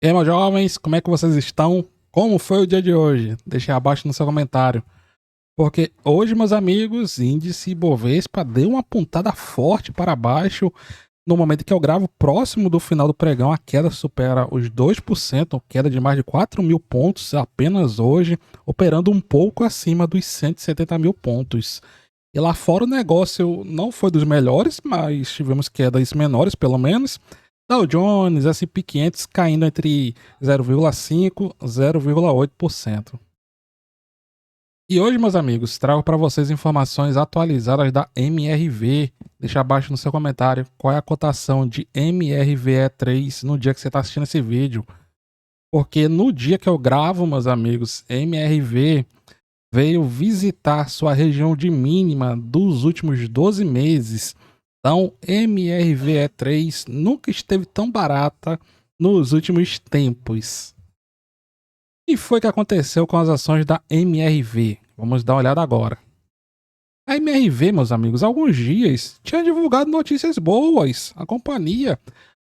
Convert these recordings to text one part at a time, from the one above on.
E aí, meus jovens, como é que vocês estão? Como foi o dia de hoje? Deixe abaixo no seu comentário. Porque hoje, meus amigos, índice Bovespa deu uma pontada forte para baixo. No momento que eu gravo, próximo do final do pregão, a queda supera os 2%, queda de mais de 4 mil pontos apenas hoje, operando um pouco acima dos 170 mil pontos. E lá fora o negócio não foi dos melhores, mas tivemos quedas menores, pelo menos. Dow Jones, S&P 500 caindo entre 0,5% e 0,8%. E hoje, meus amigos, trago para vocês informações atualizadas da MRV. Deixa abaixo no seu comentário qual é a cotação de MRVE3 no dia que você está assistindo esse vídeo. Porque no dia que eu gravo, meus amigos, MRV veio visitar sua região de mínima dos últimos 12 meses. Então, MRVE3 nunca esteve tão barata nos últimos tempos. E foi que aconteceu com as ações da MRV? Vamos dar uma olhada agora. A MRV, meus amigos, há alguns dias tinha divulgado notícias boas. A companhia,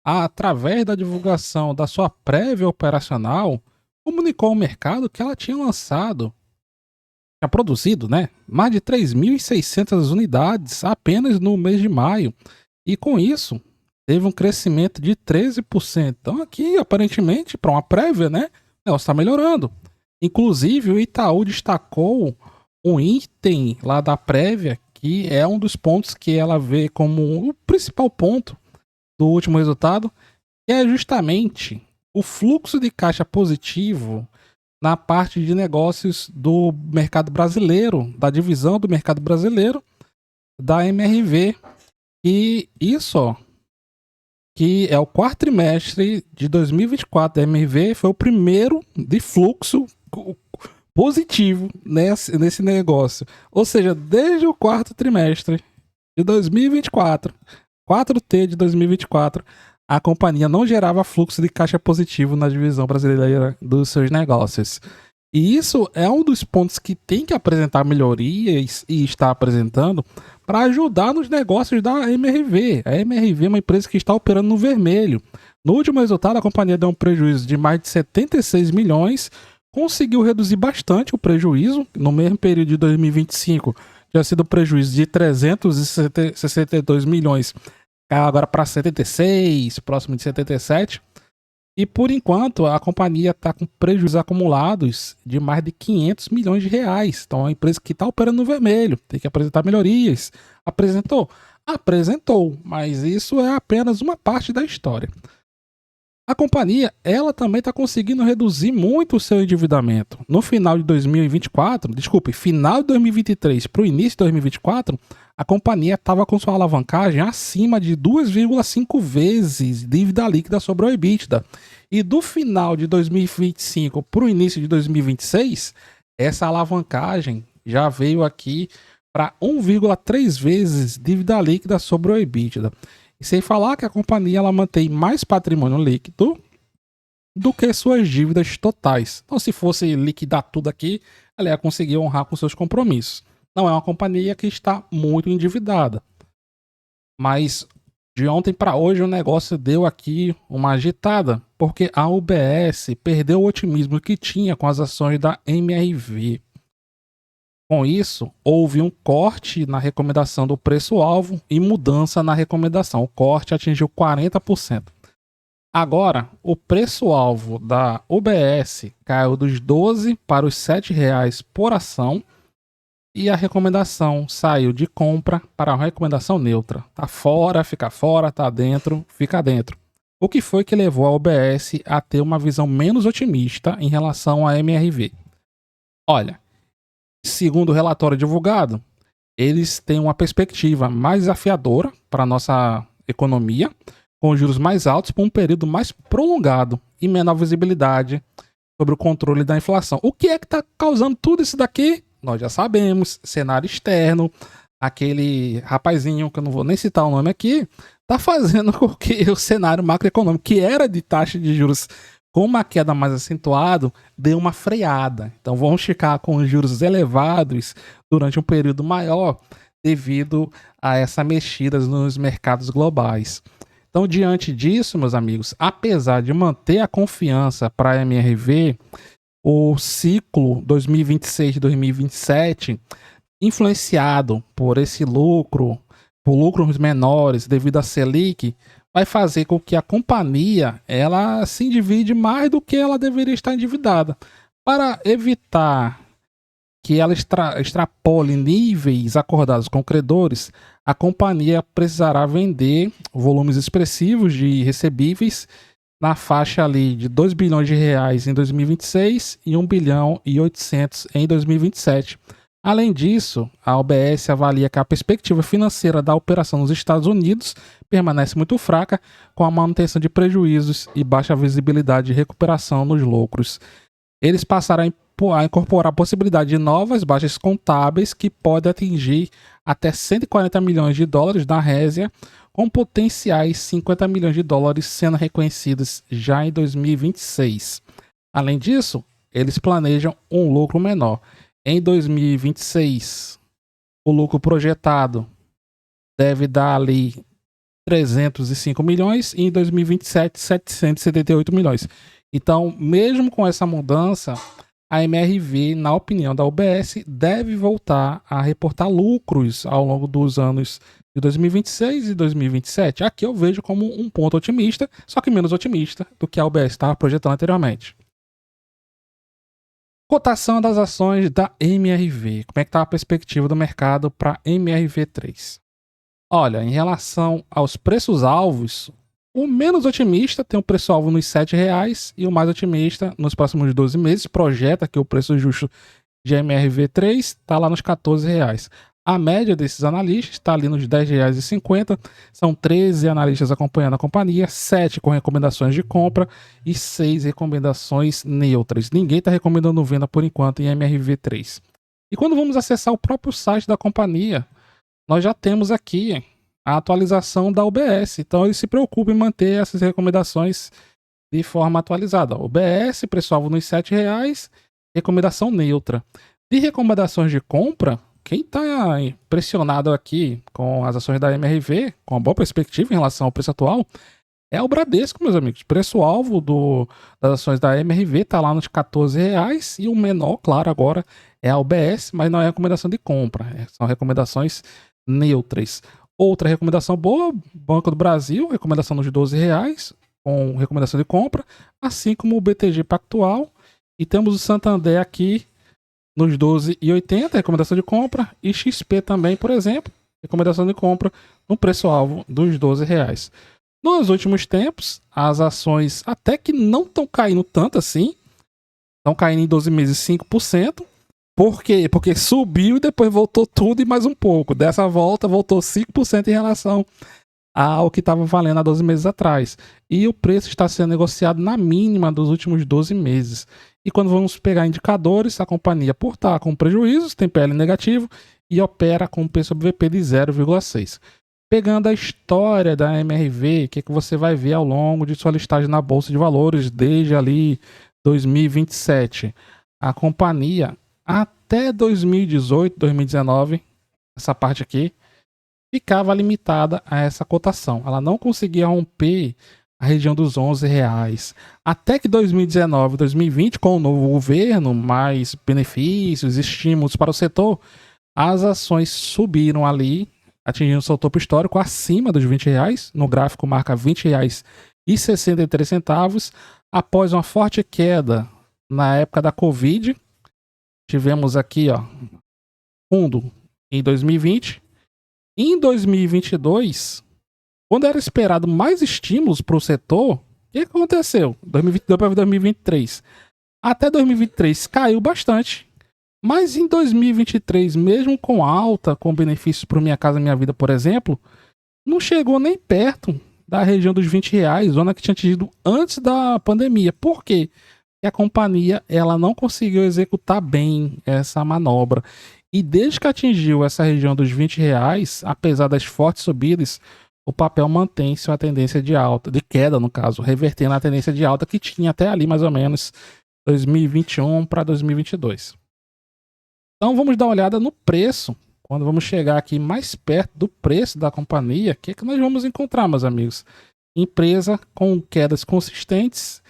através da divulgação da sua prévia operacional, comunicou ao mercado que ela tinha produzido, né, mais de 3.600 unidades apenas no mês de maio. E com isso, teve um crescimento de 13%. Então aqui, aparentemente, para uma prévia, né, ela está melhorando. Inclusive, o Itaú destacou um item lá da prévia, que é um dos pontos que ela vê como o principal ponto do último resultado, que é justamente o fluxo de caixa positivo na parte de negócios do mercado brasileiro, da divisão do mercado brasileiro da MRV. E isso, ó, que é o quarto trimestre de 2024 da MRV, foi o primeiro de fluxo positivo nesse negócio. Ou seja, desde o quarto trimestre de 2024, 4T de 2024, a companhia não gerava fluxo de caixa positivo na divisão brasileira dos seus negócios. E isso é um dos pontos que tem que apresentar melhorias e está apresentando para ajudar nos negócios da MRV. A MRV é uma empresa que está operando no vermelho. No último resultado, a companhia deu um prejuízo de mais de 76 milhões, conseguiu reduzir bastante o prejuízo. No mesmo período de 2025, tinha sido um prejuízo de 362 milhões, caiu agora para 76, próximo de 77. E por enquanto a companhia está com prejuízos acumulados de mais de 500 milhões de reais. Então é uma empresa que está operando no vermelho, tem que apresentar melhorias. Apresentou? Apresentou, mas isso é apenas uma parte da história. A companhia, ela também está conseguindo reduzir muito o seu endividamento. No final de 2024, final de 2023 para o início de 2024, a companhia estava com sua alavancagem acima de 2,5 vezes dívida líquida sobre o EBITDA. E do final de 2025 para o início de 2026, essa alavancagem já veio aqui para 1,3 vezes dívida líquida sobre o EBITDA. E sem falar que a companhia ela mantém mais patrimônio líquido do que suas dívidas totais. Então, se fosse liquidar tudo aqui, ela ia conseguir honrar com seus compromissos. Não é uma companhia que está muito endividada. Mas de ontem para hoje o negócio deu aqui uma agitada, porque a UBS perdeu o otimismo que tinha com as ações da MRV. Com isso, houve um corte na recomendação do preço-alvo e mudança na recomendação. O corte atingiu 40%. Agora, o preço-alvo da UBS caiu dos 12 para os R$ 7 por ação e a recomendação saiu de compra para uma recomendação neutra. Tá fora, fica fora, tá dentro, fica dentro. O que foi que levou a UBS a ter uma visão menos otimista em relação à MRV? Olha, segundo o relatório divulgado, eles têm uma perspectiva mais desafiadora para a nossa economia, com juros mais altos por um período mais prolongado e menor visibilidade sobre o controle da inflação. O que é que está causando tudo isso daqui? Nós já sabemos, cenário externo, aquele rapazinho, que eu não vou nem citar o nome aqui, está fazendo com que o cenário macroeconômico, que era de taxa de juros com uma queda mais acentuada, deu uma freada. Então vamos ficar com juros elevados durante um período maior devido a essa mexida nos mercados globais. Então, diante disso, meus amigos, apesar de manter a confiança para a MRV, o ciclo 2026-2027, influenciado por esse lucro, por lucros menores devido à Selic, vai fazer com que a companhia ela se endivide mais do que ela deveria estar endividada. Para evitar que ela extrapole níveis acordados com credores, a companhia precisará vender volumes expressivos de recebíveis na faixa ali de 2 bilhões de reais em 2026 e 1 bilhão e 800 em 2027. Além disso, a UBS avalia que a perspectiva financeira da operação nos Estados Unidos permanece muito fraca, com a manutenção de prejuízos e baixa visibilidade de recuperação nos lucros. Eles passaram a incorporar a possibilidade de novas baixas contábeis que podem atingir até 140 milhões de dólares na Résia, com potenciais 50 milhões de dólares sendo reconhecidos já em 2026. Além disso, eles planejam um lucro menor. Em 2026, o lucro projetado deve dar ali 305 milhões e em 2027, 778 milhões. Então, mesmo com essa mudança, a MRV, na opinião da UBS, deve voltar a reportar lucros ao longo dos anos de 2026 e 2027. Aqui eu vejo como um ponto otimista, só que menos otimista do que a UBS estava projetando anteriormente. Cotação das ações da MRV. Como é que está a perspectiva do mercado para MRV3? Olha, em relação aos preços-alvos, o menos otimista tem o preço-alvo nos R$ 7,00 e o mais otimista nos próximos 12 meses projeta que o preço justo de MRV3 está lá nos R$ 14,00. A média desses analistas está ali nos R$ 10,50. São 13 analistas acompanhando a companhia, 7 com recomendações de compra e 6 recomendações neutras. Ninguém está recomendando venda por enquanto em MRV3. E quando vamos acessar o próprio site da companhia, nós já temos aqui a atualização da UBS. Então eles se preocupam em manter essas recomendações de forma atualizada. UBS, preço-alvo nos R$ 7,00, recomendação neutra. De recomendações de compra, quem está impressionado aqui com as ações da MRV, com uma boa perspectiva em relação ao preço atual, é o Bradesco, meus amigos. Preço-alvo das ações da MRV está lá nos R$ 14,00 e o menor, claro, agora é a UBS, mas não é recomendação de compra, são recomendações neutras. Outra recomendação boa, Banco do Brasil, recomendação nos R$ 12,00, com recomendação de compra, assim como o BTG Pactual. E temos o Santander aqui nos R$ 12,80, recomendação de compra, e XP também, por exemplo, recomendação de compra no preço-alvo dos R$ 12,00. Nos últimos tempos, as ações até que não estão caindo tanto assim, estão caindo em 12 meses 5%. Por quê? Porque subiu e depois voltou tudo e mais um pouco. Dessa volta, voltou 5% em relação ao que estava valendo há 12 meses atrás. E o preço está sendo negociado na mínima dos últimos 12 meses. E quando vamos pegar indicadores, a companhia, por estar com prejuízos, tem PL negativo e opera com P sobre VP de 0,6. Pegando a história da MRV, o que você vai ver ao longo de sua listagem na Bolsa de Valores desde ali 2027? A companhia, até 2018, 2019, essa parte aqui, ficava limitada a essa cotação. Ela não conseguia romper a região dos R$11. Até que 2019, 2020, com o novo governo, mais benefícios, estímulos para o setor, as ações subiram ali, atingindo seu topo histórico acima dos R$20. No gráfico marca R$20,63. Após uma forte queda na época da Covid, tivemos aqui, fundo em 2020. Em 2022, quando era esperado mais estímulos para o setor, o que aconteceu? 2022 para 2023. Até 2023 caiu bastante. Mas em 2023, mesmo com alta, com benefícios para Minha Casa Minha Vida, por exemplo, não chegou nem perto da região dos R$20, zona que tinha atingido antes da pandemia. Por quê? Porque a companhia ela não conseguiu executar bem essa manobra. E desde que atingiu essa região dos R$20, apesar das fortes subidas, o papel mantém sua tendência de alta, de queda no caso, revertendo a tendência de alta que tinha até ali mais ou menos 2021 para 2022. Então vamos dar uma olhada no preço. Quando vamos chegar aqui mais perto do preço da companhia, o que nós vamos encontrar, meus amigos? Empresa com quedas consistentes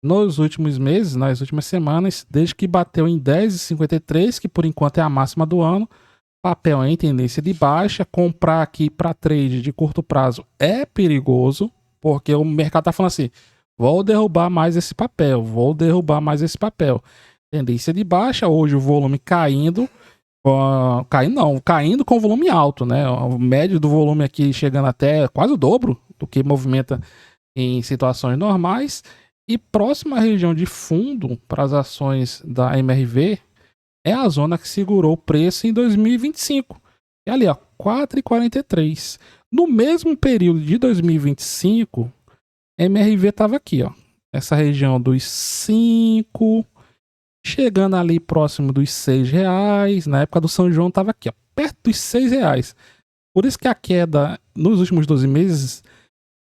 nos últimos meses, nas últimas semanas, desde que bateu em 10,53, que por enquanto é a máxima do ano. Papel em tendência de baixa. Comprar aqui para trade de curto prazo é perigoso, porque o mercado tá falando assim: vou derrubar mais esse papel, vou derrubar mais esse papel. Tendência de baixa, hoje o volume caindo, caindo com volume alto, né? O médio do volume aqui chegando até quase o dobro do que movimenta em situações normais. E próxima região de fundo para as ações da MRV é a zona que segurou o preço em 2025. É ali, ó, 4,43. No mesmo período de 2025, a MRV estava aqui, ó, essa região dos 5, chegando ali próximo dos R$ 6. Na época do São João estava aqui, ó, perto dos R$ 6. Por isso que a queda nos últimos 12 meses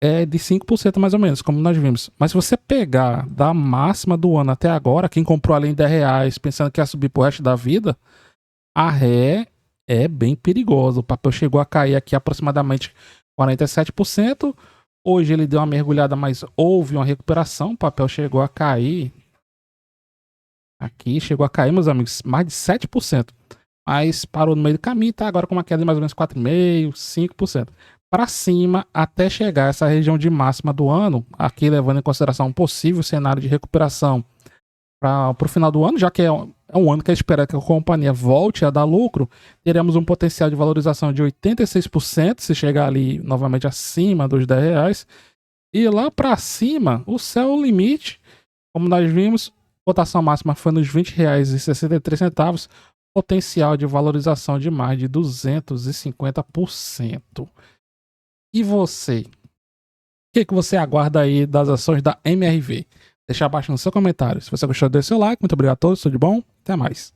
é de 5% mais ou menos, como nós vimos. Mas se você pegar da máxima do ano até agora, quem comprou ali em R$ 10 pensando que ia subir pro resto da vida, a ré é bem perigosa. O papel chegou a cair aqui aproximadamente 47%. Hoje ele deu uma mergulhada, mas houve uma recuperação. O papel chegou a cair. Aqui chegou a cair, meus amigos, mais de 7%. Mas parou no meio do caminho, tá agora com uma queda de mais ou menos 4,5%, 5%. Para cima, até chegar a essa região de máxima do ano, aqui levando em consideração um possível cenário de recuperação para o final do ano, já que é um ano que a gente espera que a companhia volte a dar lucro, teremos um potencial de valorização de 86% se chegar ali novamente acima dos R$ 10. E lá para cima, o céu é o limite. Como nós vimos, cotação máxima foi nos R$ 20,63, potencial de valorização de mais de 250%. E você? O que você aguarda aí das ações da MRV? Deixa abaixo no seu comentário. Se você gostou, dê seu like. Muito obrigado a todos, tudo de bom. Até mais.